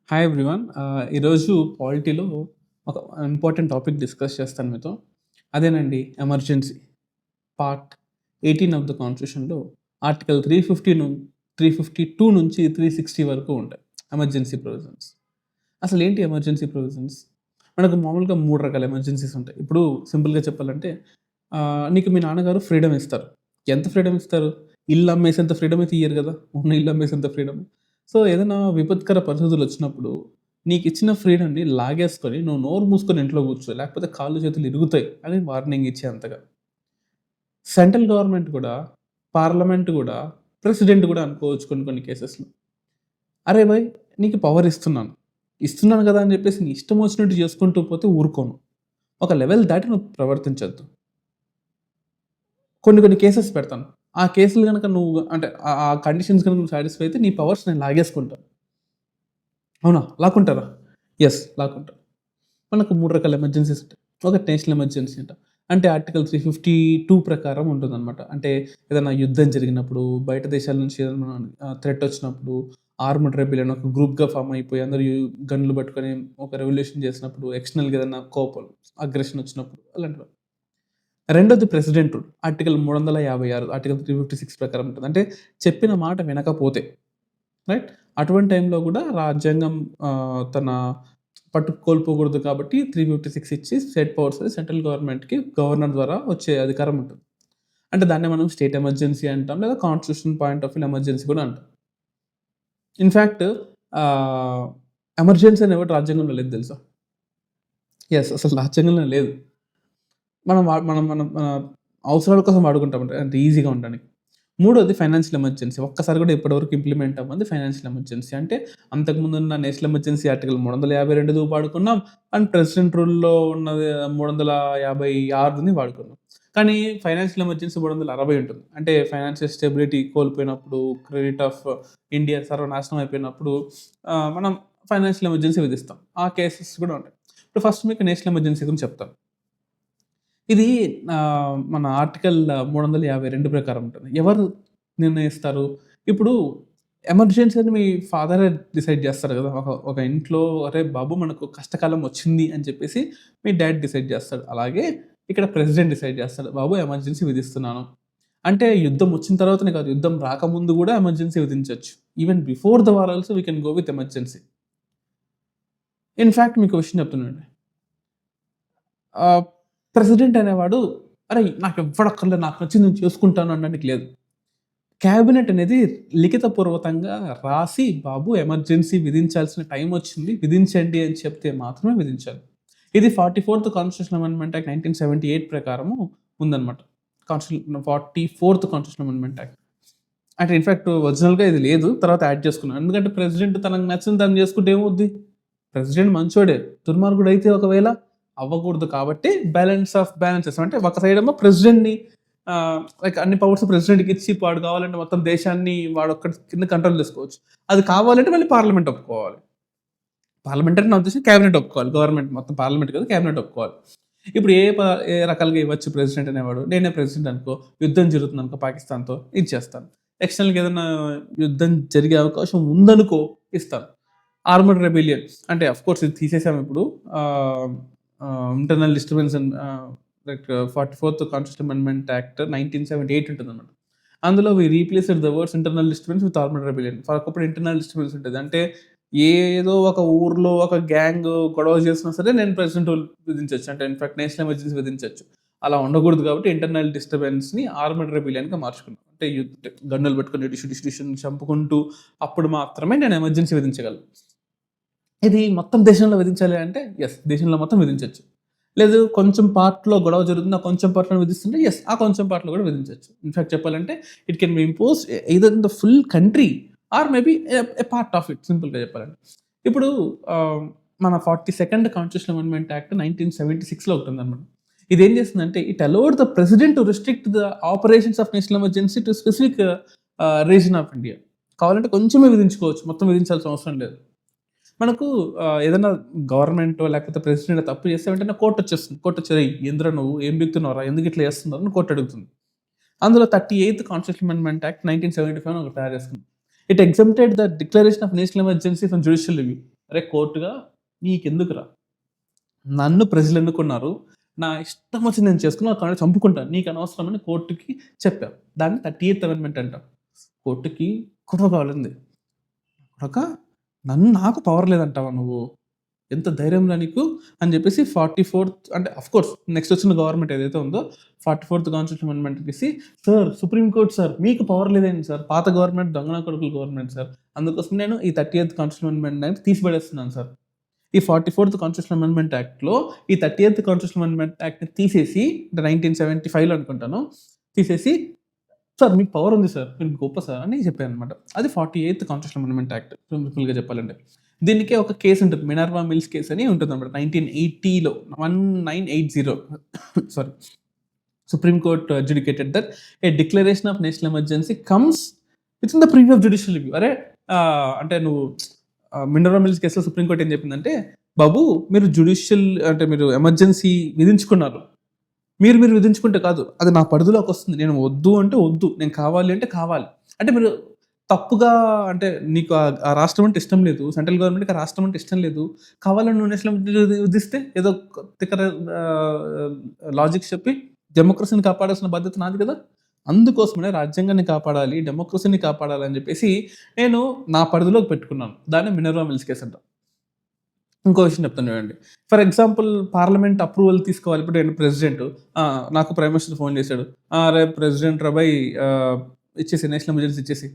Hi everyone. ఈరోజు పాలిటీలో ఒక important topic discuss చేస్తాను మీతో. అదేనండి ఎమర్జెన్సీ. పార్ట్ 18 ఆఫ్ ద కాన్స్టిట్యూషన్‌లో ఆర్టికల్ 352 నుంచి 360 వరకు ఉంటాయి. Emergency provisions. అసలేంటి ఎమర్జెన్సీ ప్రొవిజన్స్? మనకు మామూలుగా 3 రకాల ఎమర్జెన్సీస్ ఉంటాయి. ఇప్పుడు సింపుల్‌గా చెప్పాలంటే నీకు మీ నాన్నగారు ఫ్రీడమ్ ఇస్తారు. ఎంత ఫ్రీడమ్ ఇస్తారు? ఇల్లు అమ్మేసేంత ఫ్రీడమ్ అయితే ఇయ్యరు గదా! ఉన్న ఇల్లు అమ్మేసేంత ఫ్రీడమ్. సో, ఏదైనా విపత్కర పరిస్థితులొచ్చినప్పుడు నీకిచ్చిన ఫ్రీడమ్‌ని లాగేసుకొని నువ్వు నోరు మూసుకొని ఇంట్లో కూర్చో. లేకపోతే కాళ్ళు చేతులు ఇరుగుతాయి అని వార్నింగ్ ఇచ్చేంతగా. సెంట్రల్ గవర్నమెంట్ కూడా, పార్లమెంట్ గూడా, ప్రెసిడెంట్ గూడా అనుకోవచ్చు కొన్ని కొన్ని కేసెస్‌లో. అరే భాయ్! నీకు పవర్ ఇస్తున్నాను. ఇస్తున్నాను గదా! అని జెప్పేసి నీ ఇష్టం వచ్చినట్టు చేసుకుంటూ పోతే ఊరుకోను. ఒక లెవెల్ దాటి నువ్వు ప్రవర్తించొద్దు. కొన్ని కొన్ని కేసెస్ పెడతాను. ఆ కేసులు గనక నువ్వు అంటే ఆ కండిషన్స్ గనక నువ్వు సాటిస్ఫై అయితే నీ పవర్స్ నేను లాగేసుకుంటా. అవునా? లాక్కుంటారా? యెస్. లాక్కుంటారు. మనకు 3 రకాల ఎమర్జెన్సీస్ ఉంటాయి. ఒకటి నేషనల్ ఎమర్జెన్సీ అంట. అంటే ఆర్టికల్ 352 ప్రకారం ఉంటుందనమాట. అంటే ఏదైనా యుద్ధం జరిగినప్పుడు, బయట దేశాల నుంచి ఏదైనా థ్రెట్ వచ్చినప్పుడు, ఆర్మ్డ్ రెబెలియన్ ఒక గ్రూప్‌గా ఫార్మ్ అయిపోయి అందరూ గన్‌లు పట్టుకొని ఒక రెవల్యూషన్ చేసినప్పుడు, ఎక్స్టర్నల్‌గా ఏదైనా కోపం, అగ్రెషన్ వచ్చినప్పుడు అలాంటివి. రెండోది ప్రెసిడెంట్ రూల్. ఆర్టికల్ 356 ఆర్టికల్ 356 ప్రకారం ఉంటది. అంటే చెప్పిన మాట వినకపోతే రైట్? అటువంటి టైంలో గూడా రాజ్యాంగం తన పట్టు కోల్పోకూడదు కాబట్టి 356 ఇచ్చి స్టేట్ పవర్స్ సెంట్రల్ గవర్నమెంట్‌కి గవర్నర్ ద్వారా వచ్చే అధికారం ఉంటుంది. అంటే దాన్నే మనం స్టేట్ ఎమర్జెన్సీ అంటాం. లేదా కాన్స్టిట్యూషన్ పాయింట్ ఆఫ్ వ్యూలో ఎమర్జెన్సీ కూడా అంటాం. ఇన్‌ఫాక్ట్ ఆహ్, ఎమర్జెన్సీ అని ఎవటి రాజ్యాంగంలో లేదు తెలుసా? యెస్. అసలు రాజ్యాంగంలో లేదు. మనం వా మనం మనం అవసరాల కోసం వాడుకుంటాం అంటే ఈజీగా ఉండడానికి. మూడోది ఫైనాన్షియల్ ఎమర్జెన్సీ. ఒక్కసారి కూడా ఇప్పటివరకు ఇంప్లిమెంట్ అవ్వనిది ఫైనాన్షియల్ ఎమర్జెన్సీ. అంటే అంతకుముందున్న నేషనల్ ఎమర్జెన్సీ ఆర్టికల్ 352 వాడుకున్నాం. అండ్ ప్రెసిడెంట్ రూల్‌లో ఉన్నది 356ని వాడుకున్నాం. కానీ ఫైనాన్షియల్ ఎమర్జెన్సీ 360 ఉంటుంది. అంటే ఫైనాన్షియల్ స్టెబిలిటీ కోల్పోయినప్పుడు, క్రెడిట్ ఆఫ్ ఇండియా సర్వనాశనం అయిపోయినప్పుడు మనం ఫైనాన్షియల్ ఎమర్జెన్సీ విధిస్తాం. ఆ కేసెస్ కూడా ఉంటాయి. ఇప్పుడు ఫస్ట్ మీకు నేషనల్ ఎమర్జెన్సీ గురించి చెప్తాను. ఇది మన ఆర్టికల్ 352 ప్రకారం ఉంటుంది. ఎవరు నిర్ణయిస్తారు? ఇప్పుడు ఎమర్జెన్సీ అని మీ ఫాదరే డిసైడ్ చేస్తారు గదా! ఒక ఇంట్లో "అరే బాబు! మనకు కష్టకాలం వచ్చింది" అని చెప్పేసి మీ డ్యాడ్ డిసైడ్ చేస్తాడు. అలాగే ఇక్కడ ప్రెసిడెంట్ డిసైడ్ చేస్తాడు. "బాబు ఎమర్జెన్సీ విధిస్తున్నాను." అంటే యుద్ధం వచ్చిన తర్వాతనే కాదు, యుద్ధం రాకముందు గూడా ఎమర్జెన్సీ విధించొచ్చు. Even before the war also we can go with emergency. In fact మీకో విషయం చెప్తున్నానండి. ఆహ్, ప్రెసిడెంట్ అనేవాడు "అరేయ్! నాకెవ్వడక్కర్లేదు. నాకు నచ్చింది నేను చేసుకుంటాను" అనడానికి లేదు. క్యాబినెట్ అనేది లిఖితపూర్వకంగా రాసి, బాబు ఎమర్జెన్సీ విధించాల్సిన టైం వచ్చింది. విధించండి అని చెప్తే మాత్రమే విధించాలి. ఇది 44థ్ కాన్స్టిట్యూషనల్ అమెండ్మెంట్ యాక్ట్ 1978 ప్రకారము ఉందన్నమాట. 44థ్ కాన్స్టిట్యూషనల్ అమెండ్మెంట్ యాక్ట్. అంటే ఇన్‌ఫాక్ట్ ఒరిజినల్‌గా ఇది లేదు. తర్వాత యాడ్ చేసుకున్నారు. ఎందుకంటే ప్రెసిడెంట్ తనకు నచ్చింది తను చేసుకుంటే ఏమవుద్ది? ప్రెసిడెంట్ మంచోడే. దుర్మార్గుడైతే ఒకవేళ అవ్వకూడదు కాబట్టి బ్యాలెన్సెస్ అంటే ఒక సైడ్ ఏమో ప్రెసిడెంట్‌ని లైక్ అన్ని పవర్స్ ప్రెసిడెంట్‌కి ఇచ్చి వాడు కావాలంటే మొత్తం దేశాన్ని వాడొక్కడి కింద కంట్రోల్ చేసుకోవచ్చు. అది కావాలంటే మళ్ళీ పార్లమెంట్ ఒప్పుకోవాలి. పార్లమెంట్ అంటే నా ఉద్దేశ్యం క్యాబినెట్ ఒప్పుకోవాలి. గవర్నమెంట్ మొత్తం పార్లమెంట్ కాదు క్యాబినెట్ ఒప్పుకోవాలి. ఇప్పుడు ఏ రకాలుగా ఇవ్వచ్చు ప్రెసిడెంట్ అనేవాడు. నేనే ప్రెసిడెంట్ అనుకో, యుద్ధం జరుగుతుందనుకో పాకిస్తాన్‌తో ఇచ్చేస్తాను. ఎక్స్టర్నల్‌గా ఏదైనా యుద్ధం జరిగే అవకాశం ఉందనుకో ఇస్తాను. ఆర్మ్డ్ రెబెలియన్ అంటే ఆఫ్‌కోర్స్ ఇది తీసేసాం ఇప్పుడు. Ah, ah, internal disturbance and like 44థ్ కాన్స్టిట్యూషన్ అమెండ్మెంట్ యాక్ట్ 1978 ఉంటుందన్నమాట. అందులో we replaced the words internal disturbance with armed rebellion. ఒకప్పుడు ఇంటర్నల్ డిస్టర్బెన్స్ ఉంటది. అంటే ఏదో ఒక ఊర్లో ఒక గ్యాంగ్ గొడవ చేసినా సరే నేను ప్రెసిడెంట్ రూల్ విధించొచ్చు. అంటే ఇన్‌ఫాక్ట్ నేషనల్ ఎమర్జెన్సీ విధించొచ్చు. అలా ఉండకూడదు కాబట్టి ఇంటర్నల్ డిస్టర్బెన్స్‌ని ఆర్మ్డ్ రెబెలియన్‌గా మార్చుకున్నాం. అంటే గన్నులు పట్టుకొని డిష్ డిష్ డిష్ అని చంపుకుంటూ అప్పుడు మాత్రమే నేను ఎమర్జెన్సీ విధించగలను. ఇది మొత్తం దేశంలో విధించాలి అంటే యెస్. దేశంలో మొత్తం విధించొచ్చు. లేదు కొంచెం పార్ట్‌లో గొడవ జరుగుతుంది. ఆ కొంచెం పార్ట్‌లో విధిస్తుంటే యెస్. ఆ కొంచెం పార్ట్‌లో కూడా విధించొచ్చు. ఇన్‌ఫాక్ట్ చెప్పాలంటే it can be imposed either in the full country or maybe a part of it సింపుల్‌గా చెప్పాలంటే. ఇప్పుడు ఆహ్, మన 42nd కాన్స్టిట్యూషన్ అమెండ్మెంట్ యాక్ట్ 1976లో ఒకటుందన్నమాట. ఇదేం చేస్తుందంటే it allowed the president to restrict the operations of national emergency to specific reason of India. కావాలంటే కొంచెమే విధించుకోవచ్చు. మొత్తం విధించాల్సిన అవసరం లేదు. మనకు ఏదైనా గవర్నమెంటో లేకపోతే ప్రెసిడెంట్ తప్పు చేస్తే వెంటనే కోర్టొచ్చేస్తుంది. కోర్టొచ్చి "అరేయ్! ఏందిరా నువ్వు? ఏం బీకుతున్నావురా? ఎందుకు ఇట్లా చేస్తున్నావు?" అని కోర్ట్ అడుగుతుంది. అందులో 38థ్ కాన్స్టిట్యూషన్ అమెండ్మెంట్ యాక్ట్ 1975 అని ఒకటి తయారు చేసుకుంది. It exempted the declaration of national emergency from judicial review. అరే కోర్టుగా నీకెందుకురా, నన్ను ప్రజలు ఎన్నుకున్నారు, నా ఇష్టం వచ్చి నేను చేసుకున్నా కానీ చంపుకుంటాను, నీకు అనవసరం అని కోర్టుకి చెప్పాం. దాన్ని 38th అమెండ్మెంట్ అంటాం. కోర్టుకి కుట్ర కావాలంది, కొడక నాకు పవర్ లేదంటావా నువ్వు, ఎంత ధైర్యంరా నీకు అని చెప్పేసి 44th అంటే అఫ్కోర్స్ నెక్స్ట్ వచ్చిన గవర్నమెంట్ ఏదైతే ఉందో 44th కాన్స్టిట్యూషన్ అమెండ్మెంట్ తీసి, సార్ సుప్రీంకోర్టు సార్ మీకు పవర్ లేదండి సార్, పాత గవర్నమెంట్ దొంగన కొడుకుల గవర్నమెంట్ సార్, అందుకోసం నేను ఈ 38th కాన్స్టిట్యూషన్ అమెండ్మెంట్ తీసిపడేస్తున్నాను సార్. ఈ 44th కాన్స్టిట్యూషన్ అమెండ్మెంట్ యాక్ట్లో ఈ 38th కాన్స్టిట్యూషన్ అమెండ్మెంట్ యాక్ట్ని తీసేసి, అంటే 1975లో అనుకుంటాను, తీసేసి సార్ మీకు పవర్ ఉంది సార్, మీరు గొప్ప సార్ అని చెప్పాను అనమాట. అది 48th కాన్స్టిట్యూషన్ అమెండ్మెంట్ యాక్ట్ సింపుల్గా చెప్పాలంటే. దీనికే ఒక కేసు ఉంటుంది, మినర్వా మిల్స్ కేసు అని ఉంటుంది అనమాట. 1980లో 1980 sorry, supreme court adjudicated that a declaration of national emergency comes with in the preview of judicial review. అరే అంటే నువ్వు మినర్వా మిల్స్ కేసులో సుప్రీంకోర్టు ఏం చెప్పిందంటే, బాబు మీరు జ్యుడిషియల్ అంటే మీరు ఎమర్జెన్సీ విధించుకున్నారు, మీరు విధించుకుంటే కాదు, అది నా పరిధిలోకి వస్తుంది, నేను వద్దు అంటే వద్దు, నేను కావాలి అంటే కావాలి. అంటే మీరు తప్పుగా, అంటే నీకు ఆ రాష్ట్రం అంటే ఇష్టం లేదు, సెంట్రల్ గవర్నమెంట్కి ఆ రాష్ట్రం అంటే ఇష్టం లేదు, కావాలని నువ్వు నేషనల్ విధిస్తే ఏదో తిక్కర లాజిక్ చెప్పి డెమోక్రసీని కాపాడాల్సిన బాధ్యత నాది కదా. అందుకోసమే రాజ్యాంగాన్ని కాపాడాలి, డెమోక్రసీని కాపాడాలి అని చెప్పేసి నేను నా పరిధిలోకి పెట్టుకున్నాను. దాన్ని మినర్వా మిల్స్ కేసు అంటాం. ఇంకో విషయం చెప్తాను చూడండి. ఫర్ ఎగ్జాంపుల్ పార్లమెంట్ అప్రూవల్ తీసుకోవాలి. ఇప్పుడు నేను ప్రెసిడెంట్, నాకు ప్రైమ్ మినిస్టర్ ఫోన్ చేశాడు, రేపు ప్రెసిడెంట్ రాబాయ్ ఇచ్చేసి నేషనల్ ఎమర్జెన్సీ ఇచ్చేసి,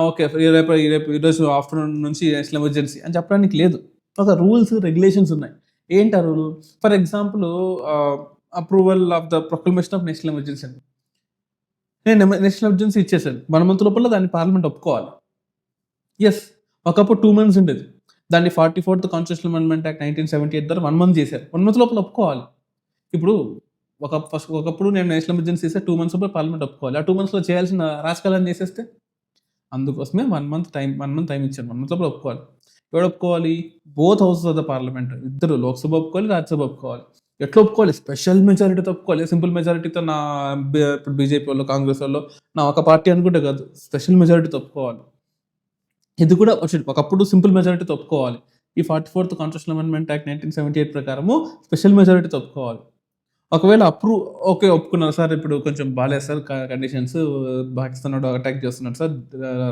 ఓకే రేపు ఈరోజు ఆఫ్టర్నూన్ నుంచి నేషనల్ ఎమర్జెన్సీ అని చెప్పడానికి లేదు. ఒక రూల్స్ రెగ్యులేషన్స్ ఉన్నాయి. ఏంటి ఆ rule? For example approval of the proclamation of national emergency అని నేను నేషనల్ ఎమర్జెన్సీ ఇచ్చేసాను, 1 month లోపల దాన్ని పార్లమెంట్ ఒప్పుకోవాలి. ఎస్, ఒకప్పుడు 2 months ఉండేది, దాన్ని 44th కాన్స్టిట్యూషనల్ అమెండ్మెంట్ యాక్ట్ 1978 ద్వారా 1 month చేశారు. 1 month లోపల ఒప్పుకోవాలి. ఇప్పుడు ఒకప్పుడు నేను నేషనల్ ఎమర్జెన్సీ చేస్తే 2 months లోపల పార్లమెంట్ ఒప్పుకోవాలి. ఆ 2 monthsలో చేయాల్సిన రాజకాలను చేసేస్తే, అందుకోసమే 1 month టైం ఇచ్చాను. 1 month లోపల ఒప్పుకోవాలి. ఎవరు ఒప్పుకోవాలి? Both houses of the parliament, ఇద్దరు, లోక్సభ ఒప్పుకోవాలి, రాజ్యసభ ఒప్పుకోవాలి. ఎట్లా ఒప్పుకోవాలి? స్పెషల్ మెజారిటీతో ఒప్పుకోవాలి. సింపుల్ మెజారిటీతో నా ఇప్పుడు బీజేపీ వాళ్ళు, కాంగ్రెస్ వాళ్ళు, నా ఒక పార్టీ అనుకుంటే కాదు, స్పెషల్ మెజారిటీతో ఒప్పుకోవాలి. ఇది కూడా ఒకప్పుడు సింపుల్ మెజారిటీతో ఒప్పుకోవాలి. ఈ 44th కాన్స్టిట్యూషనల్ అమెండ్మెంట్ యాక్ట్ 1978 ప్రకారము స్పెషల్ మెజారిటీతో ఒప్పుకోవాలి. ఒకవేళ ఓకే ఒప్పుకున్నారు సార్, ఇప్పుడు కొంచెం బాగాలేదు సార్ కండిషన్స్, పాకిస్తాన్ వాడు అటాక్ చేస్తున్నాడు సార్,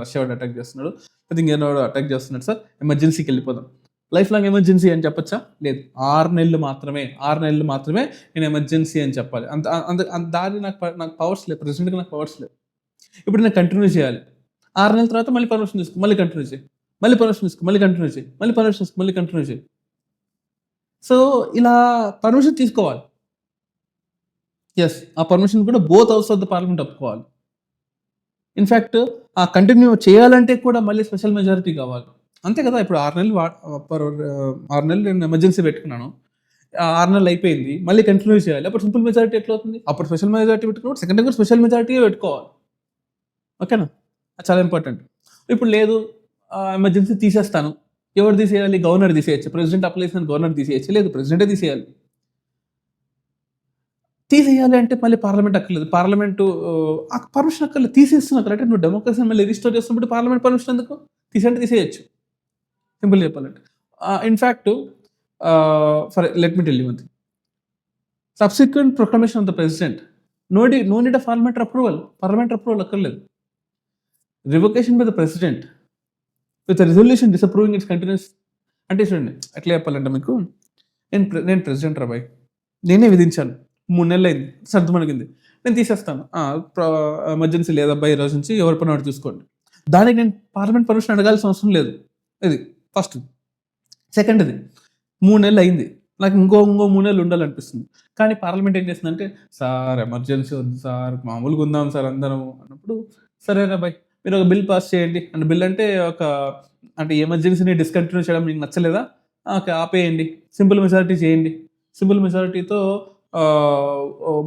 రష్యా వాడు అటాక్ చేస్తున్నాడు, లేకపోతే ఇంకేదో అటాక్ చేస్తున్నాడు సార్, ఎమర్జెన్సీకి వెళ్ళిపోదాం. లైఫ్ లాంగ్ ఎమర్జెన్సీ అని చెప్పొచ్చా? లేదు, 6 నెలలు మాత్రమే నేను ఎమర్జెన్సీ అని చెప్పాలి. దాని నాకు పవర్స్ లేదు, ప్రెసిడెంట్కి నాకు పవర్స్ లేదు. ఇప్పుడు నేను కంటిన్యూ చేయాలి. 6 నెలల తర్వాత మళ్ళీ పర్మిషన్ తీసుకో, మళ్ళీ కంటిన్యూ చేయి, మళ్ళీ పర్మిషన్ తీసుకో, మళ్ళీ కంటిన్యూ చేయి, మళ్ళీ పర్మిషన్ తీసుకో, మళ్ళీ కంటిన్యూ చేయి. సో ఇలా పర్మిషన్ తీసుకోవాలి. ఎస్, ఆ పర్మిషన్ కూడా both house of the parliament ఒప్పుకోవాలి. ఇన్ఫ్యాక్ట్ ఆ కంటిన్యూ చేయాలంటే కూడా మళ్ళీ స్పెషల్ మెజారిటీ కావాలి. అంతే కదా. ఇప్పుడు 6 నెలలు నేను ఎమర్జెన్సీ పెట్టుకున్నాను, 6 నెలలు అయిపోయింది, మళ్ళీ కంటిన్యూ చేయాలి. అప్పుడు సింపుల్ మెజారిటీ ఎట్లా అవుతుంది? అప్పుడు స్పెషల్ మెజారిటీ పెట్టుకున్నప్పుడు సెకండ్ టైం కూడా స్పెషల్ మెజారిటీ పెట్టుకోవాలి. ఓకేనా? అది చాలా ఇంపార్టెంట్. ఇప్పుడు లేదు, ఎమర్జెన్సీ తీసేస్తాను, ఎవరు తీసేయాలి? గవర్నర్ తీసేయచ్చు. ప్రెసిడెంట్ అప్లై చేసిన గవర్నర్ తీసేయచ్చు. లేదు, ప్రెసిడెంటే తీసేయాలి. అంటే మళ్ళీ పార్లమెంట్ అక్కర్లేదు, పార్లమెంటు పర్మిషన్ అక్కర్లేదు, తీసేస్తున్నారు. అంటే నువ్వు డెమోక్రసీని మళ్ళీ రిస్టోర్ చేస్తున్నప్పుడు పార్లమెంట్ పర్మిషన్ ఎందుకు? తీసేయచ్చు. సింపుల్ చెప్పాలంటే. In fact let me tell you one thing. Subsequent proclamation of the president, no need of parliamentary approval అక్కర్లేదు. Revocation by the president with resolution disapproving its continues. అంటే చూడండి, ఎట్లా చెప్పాలంటే మీకు, నేను ప్రెసిడెంట్ రాబాయ్, నేనే విధించాను, 3 నెలలు అయింది, సర్దుమణిగింది, నేను తీసేస్తాను, ఎమర్జెన్సీ లేదబ్బాయి, ఈ రోజు నుంచి ఎవరి పని వాడు చూసుకోండి. దానికి నేను పార్లమెంట్ పర్మిషన్ అడగాల్సిన అవసరం లేదు. ఇది ఫస్ట్. సెకండ్ది, 3 నెలలు అయింది, నాకు ఇంకో 3 నెలలు ఉండాలనిపిస్తుంది, కానీ పార్లమెంట్ ఏం చేస్తుందంటే, సార్ ఎమర్జెన్సీ వద్దు సార్, మామూలుగా ఉందాం సార్ అందరం అన్నప్పుడు, సరే రాబాయ్ మీరు ఒక బిల్ పాస్ చేయండి అంటే, బిల్ అంటే అంటే ఎమర్జెన్సీని డిస్కంటిన్యూ చేయడం మీకు నచ్చలేదా? ఓకే, ఆపేయండి, సింపుల్ మెజారిటీ చేయండి, సింపుల్ మెజారిటీతో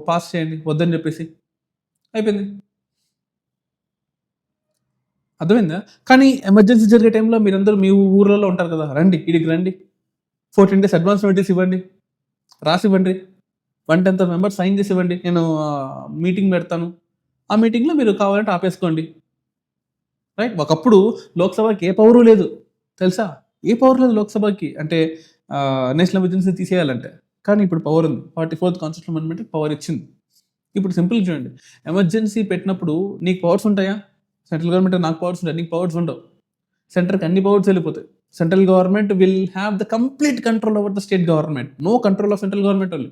పాస్ చేయండి వద్దని చెప్పేసి, అయిపోయింది. అర్థమైందా? కానీ ఎమర్జెన్సీ జరిగే టైంలో మీరందరూ మీ ఊర్లలో ఉంటారు కదా, రండి, ఇడికి రండి, 14 days అడ్వాన్స్ నోటీస్ ఇవ్వండి, రాసి ఇవ్వండి, 1/10 of members సైన్ చేసి ఇవ్వండి, నేను మీటింగ్ పెడతాను, ఆ మీటింగ్లో మీరు కావాలంటే ఆపేసుకోండి. రైట్? ఒకప్పుడు లోక్సభకి ఏ పవరు లేదు తెలుసా? ఏ పవర్ లేదు లోక్సభకి, అంటే నేషనల్ ఎమర్జెన్సీ తీసేయాలంటే. కానీ ఇప్పుడు పవర్ ఉంది. 44th కాన్స్టిట్యూషన్ అమెండ్మెంట్ పవర్ ఇచ్చింది. ఇప్పుడు సింపుల్ చూడండి, ఎమర్జెన్సీ పెట్టినప్పుడు నీకు పవర్స్ ఉంటాయా? సెంట్రల్ గవర్నమెంట్ నాకు పవర్స్ ఉంటాయి, నీకు పవర్స్ ఉండవు. సెంటర్కి అన్ని పవర్స్ వెళ్ళిపోతాయి. Central government will have the complete control over the state government. No control of central government only.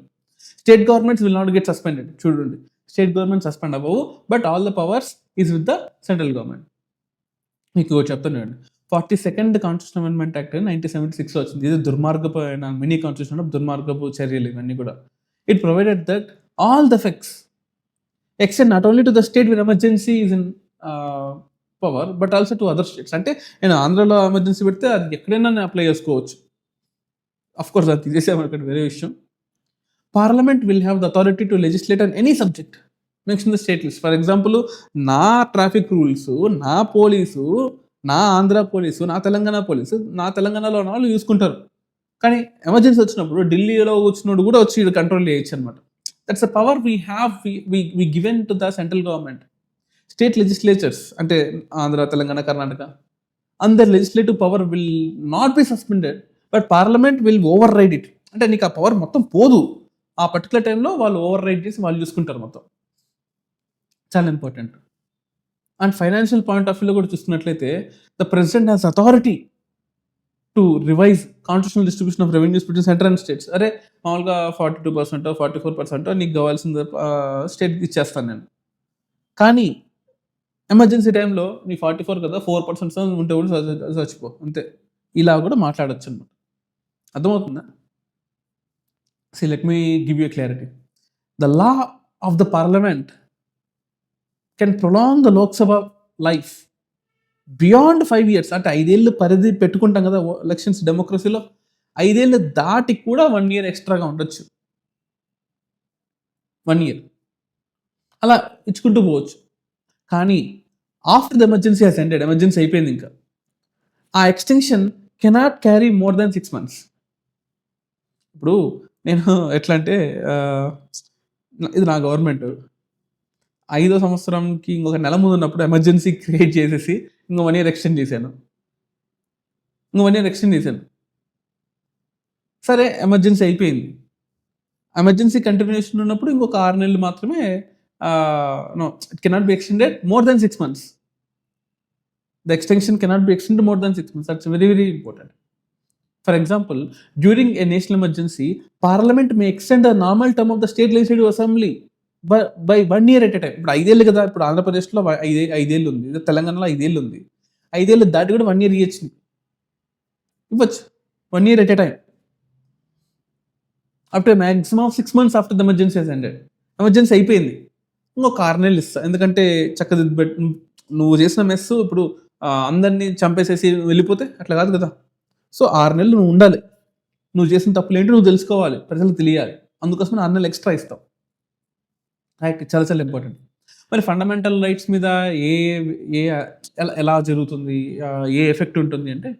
State governments will not get suspended. చూడండి, స్టేట్ గవర్నమెంట్ సస్పెండ్ అవ్వవు, but all the powers is with the central government. మీకు చెప్తాను చూడండి, 42nd constitution amendment act 1976 వచ్చింది. ఇది దుర్మార్గపు mini constitution, దుర్మార్గపు చర్యలు ఇవన్నీ కూడా. It provided that all the effects extend not only to the state with emergency is in power, but also to other states. అంటే నేను ఆంధ్రాలో ఎమర్జెన్సీ పెడితే అది ఎక్కడైనా నేను అప్లై చేసుకోవచ్చు. అఫ్ కోర్స్ అది తీసేసాము, అక్కడ వేరే విషయం. Parliament will have the authority to legislate on any subject mention the state list. For example, నా ట్రాఫిక్ రూల్స్, నా పోలీసు, నా ఆంధ్ర పోలీసు, నా తెలంగాణ పోలీసు, నా తెలంగాణలో ఉన్న వాళ్ళు చూసుకుంటారు. కానీ ఎమర్జెన్సీ వచ్చినప్పుడు ఢిల్లీలో వచ్చినోడు కూడా వచ్చి కంట్రోల్ చేయొచ్చు అనమాట. That's a power we have we given to the central government. State legislatures అంటే Andhra, Telangana, Karnataka, under legislative power will not be suspended, but parliament will override it. అంటే నీకు ఆ పవర్ మొత్తం పోదు, ఆ పర్టికులర్ టైంలో వాళ్ళు ఓవర్ రైడ్ చేసి వాళ్ళు చూసుకుంటారు మొత్తం. చాలా important. And financial point of వ్యూలో కూడా చూస్తున్నట్లయితే, the president has authority to revise constitutional distribution of revenues between centre and states. అరే మామూలుగా 42%, 44% నీకు కావాల్సిన స్టేట్ ఇచ్చేస్తాను నేను, కానీ ఎమర్జెన్సీ టైంలో నీ 44 కదా, 4% ఉంటే కూడా చచ్చిపో, అంతే. ఇలా కూడా మాట్లాడచ్చు అనమాట. అర్థమవుతుందా? See, let me give you a clarity. The law of the parliament can prolong the Lok Sabha life beyond 5 years. అంటే 5 ఏళ్ళు పరిధి పెట్టుకుంటాం కదా ఎలక్షన్స్ డెమోక్రసీలో, 5 ఏళ్ళు దాటి కూడా 1 year ఎక్స్ట్రాగా ఉండొచ్చు. 1 year అలా ఇచ్చుకుంటూ పోవచ్చు. కానీ after the emergency has ended, emergency అయిపోయింది, ఇంకా ఆ extension cannot carry more than 6 months. ఇప్పుడు నేను ఎట్లా అంటే, ఇది నా గవర్నమెంట్ 5వ సంవత్సరంకి ఇంకొక నెల ముందు ఉన్నప్పుడు ఎమర్జెన్సీ క్రియేట్ చేసేసి ఇంకో 1 year ఎక్స్టెండ్ చేశాను. సరే, ఎమర్జెన్సీ అయిపోయింది. ఎమర్జెన్సీ కంటిన్యూషన్ ఉన్నప్పుడు ఇంకొక 6 నెలలు మాత్రమే. No, it cannot be extended more than 6 months. The extension cannot be extended more than 6 months. That's very very important. For example, during a national emergency, Parliament may extend the normal term of the state legislative assembly by 1 year at a time. ఇప్పుడు 5 ఏళ్ళు కదా, ఇప్పుడు ఆంధ్రప్రదేశ్లో 5 ఏళ్ళు ఉంది, తెలంగాణలో 5 ఏళ్ళు ఉంది. 5 ఏళ్ళు దాటి కూడా 1 year ఇవ్వచ్చు. 1 year at a time. After a maximum of 6 months after the emergency has ended. Emergency అయిపోయింది, ఇంకొక 6 నెలలు ఇస్తా. ఎందుకంటే చక్కదిద్దు, నువ్వు చేసిన మెస్ ఇప్పుడు అందరినీ చంపేసేసి వెళ్ళిపోతే అట్లా కాదు కదా. సో 6 నెలలు నువ్వు ఉండాలి, నువ్వు చేసిన తప్పులు ఏంటి నువ్వు తెలుసుకోవాలి, ప్రజలకు తెలియాలి. అందుకోసం 6 నెలలు ఎక్స్ట్రా ఇస్తావు. రైట్, చాలా చాలా ఇంపార్టెంట్. మరి ఫండమెంటల్ రైట్స్ మీద ఎలా జరుగుతుంది, ఏ ఎఫెక్ట్ ఉంటుంది అంటే,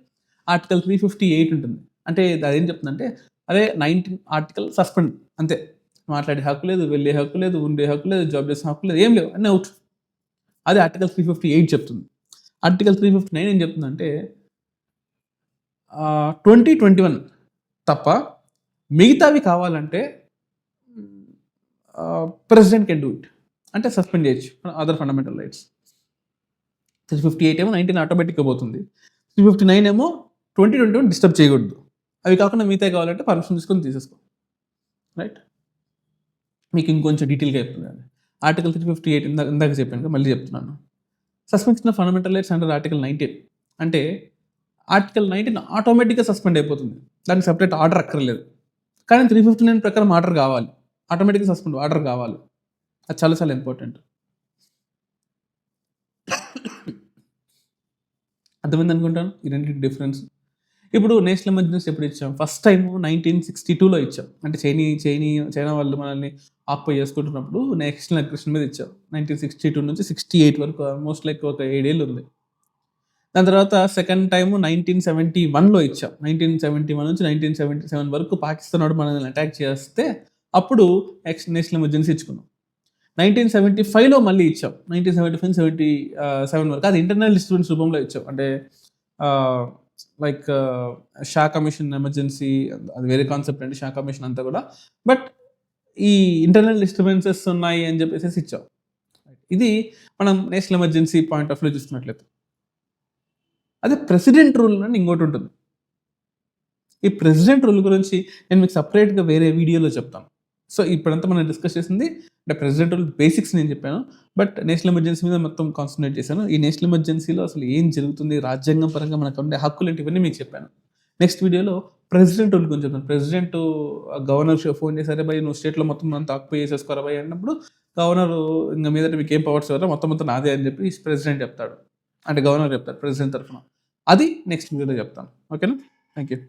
ఆర్టికల్ 358 ఉంటుంది. అంటే అదేం చెప్తుందంటే, అదే 19 ఆర్టికల్ సస్పెండ్, అంతే. మాట్లాడే హక్కు లేదు, వెళ్ళే హక్కు లేదు, ఉండే హక్కు లేదు, జాబ్ చేసిన హక్కు లేదు, ఏం లేవు, అన్నీ అవుట్. అదే ఆర్టికల్ 358 చెప్తుంది. ఆర్టికల్ 359 ఏం చెప్తుందంటే, 2021 తప్ప మిగతావి కావాలంటే ప్రెసిడెంట్ కెన్ డూ ఇట్, అంటే సస్పెండ్ చేయొచ్చు అదర్ ఫండమెంటల్ రైట్స్. 358 ఏమో 19 ఆటోమేటిక్గా పోతుంది, 359 ఏమో 2021 డిస్టర్బ్ చేయకూడదు. అవి కాకుండా మిగతా కావాలంటే పర్మిషన్ తీసుకొని తీసేసుకో. రైట్, మీకు ఇంకొంచెం డీటెయిల్గా చెప్తున్నాను. ఆర్టికల్ 358 ఇందాక చెప్పాను, మళ్ళీ చెప్తున్నాను. Suspension of fundamental rights under article 19 అంటే ఆర్టికల్ 19 ఆటోమేటిక్గా సస్పెండ్ అయిపోతుంది, దానికి సపరేట్ ఆర్డర్ అక్కర్లేదు. కానీ 359 ప్రకారం ఆర్డర్ కావాలి, ఆటోమేటిక్గా సస్పెండ్ ఆర్డర్ కావాలి. అది చాలా చాలా ఇంపార్టెంట్. అర్థమైంది అనుకుంటాను ఈ రెండింటి డిఫరెన్స్. ఇప్పుడు నేషనల్ ఎమర్జెన్సీ ఎప్పుడు ఇచ్చాం? ఫస్ట్ టైం 1962లో ఇచ్చాం. అంటే చైనా వాళ్ళు మనల్ని ఆక్యుపై చేసుకుంటున్నప్పుడు నేషనల్ అగ్రెషన్ మీద ఇచ్చాం. 1962 నుంచి 68 వరకు ఆల్మోస్ట్ లైక్ ఒక 7 ఏళ్ళు ఉంది. దాని తర్వాత సెకండ్ టైము 1971లో ఇచ్చాం. 1971 నుంచి 1977 వరకు పాకిస్తాన్ వాడు మనల్ని అటాక్ చేస్తే అప్పుడు నేషనల్ ఎమర్జెన్సీ ఇచ్చుకున్నాం. 1975లో మళ్ళీ ఇచ్చాం, 1975-77 వరకు. అది ఇంటర్నల్ డిస్టర్బెన్స్ రూపంలో ఇచ్చాం. అంటే లైక్ షా కమిషన్ ఎమర్జెన్సీ అది వేరే కాన్సెప్ట్ అండి. షా కమిషన్ అంతా కూడా. బట్ ఈ ఇంటర్నల్ డిస్టర్బెన్సెస్ ఉన్నాయి అని చెప్పేసి ఇచ్చావు. ఇది మనం national emergency point of view చూస్తున్నట్లయితే. అదే ప్రెసిడెంట్ రూల్ అని ఇంకోటి ఉంటుంది. ఈ ప్రెసిడెంట్ రూల్ గురించి నేను మీకు సెపరేట్‌గా వేరే వీడియోలో చెప్తాను. సో, ఇప్పుడంతా మనం డిస్కస్ చేసింది అంటే ప్రెసిడెంట్ రూల్ బేసిక్స్ నేను చెప్పాను. బట్ నేషనల్ ఎమర్జెన్సీ మీద మొత్తం కాన్సంట్రేట్ చేశాను. ఈ నేషనల్ ఎమర్జెన్సీలో అసలు ఏం జరుగుతుంది? రాజ్యాంగం పరంగా మనకు ఉండే హక్కులేంటి ఇవన్నీ మీకు చెప్పాను. నెక్స్ట్ వీడియోలో ప్రెసిడెంట్ రూల్ గురించి చెప్తాను. ప్రెసిడెంట్ గవర్నర్ ఫోన్ చేసి "అరే భయ్! నువ్వు స్టేట్‌లో మొత్తం అంతా ఆక్యుపై చేసేసుకోరా భయ్" అన్నప్పుడు గవర్నరు ఇంక మీదట మీకేం పవర్స్ ఇవ్వరా మొత్తం నాదే అని చెప్పి ప్రెసిడెంట్ చెప్తాడు. అంటే గవర్నర్ చెప్తాడు ప్రెసిడెంట్ తరఫున. అది నెక్స్ట్ వీడియోలో చెప్తాను. ఓకేనా? Thank you.